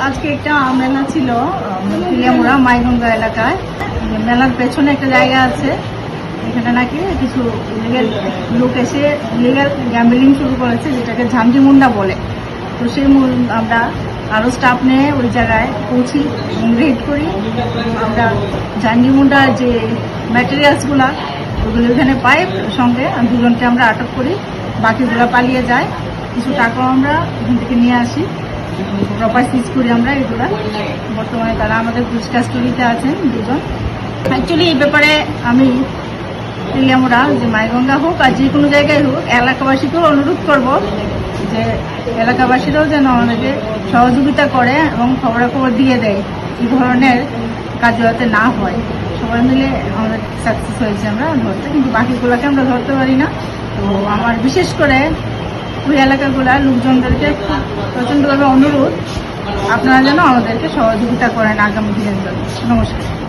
আজকে একটা মেলা ছিল তেলিয়ামুড়া মাইগঙ্গা এলাকায়। মেলার পেছনে একটা জায়গা আছে, এখানে নাকি কিছু ইলিগাল লোক এসে ইলিগাল গ্যাম্বলিং শুরু করেছে, যেটাকে ঝামঝিমুন্ডা বলে। তো সেই আমরা আরও স্টাফ নিয়ে ওই জায়গায় পৌঁছি এবং রেড করি। আমরা ঝামঝিমুন্ডার যে ম্যাটেরিয়ালসগুলা ওগুলো ওখানে পাই, সঙ্গে দুজনকে আমরা আটক করি, বাকিগুলো পালিয়ে যায়। কিছু টাকাও আমরা এখান থেকে নিয়ে আসি, প্রপার সিজ করি আমরা এগুলা। বর্তমানে তারা আমাদের পুলিশ কাস্টডিতে আছেন দুজন। অ্যাকচুয়ালি এই ব্যাপারে আমি তেলিয়ামুড়া যে মাইগঙ্গা হোক আর যে কোনো জায়গায় হোক এলাকাবাসীকেও অনুরোধ করব যে এলাকাবাসীরাও যেন আমাদেরকে সহযোগিতা করে এবং খবরাখবর দিয়ে দেয়, এই ধরনের কাজ যাতে না হয়। সবাই মিলে আমাদের সাকসেস হয়েছে আমরা ধরতে, কিন্তু বাকিগুলোকে আমরা ধরতে পারি না। তো আমার বিশেষ করে ওই এলাকাগুলার লোকজনদেরকে প্রচণ্ডভাবে অনুরোধ, আপনারা যেন আমাদেরকে সহযোগিতা করেন আগামী দিনের জন্য। নমস্কার।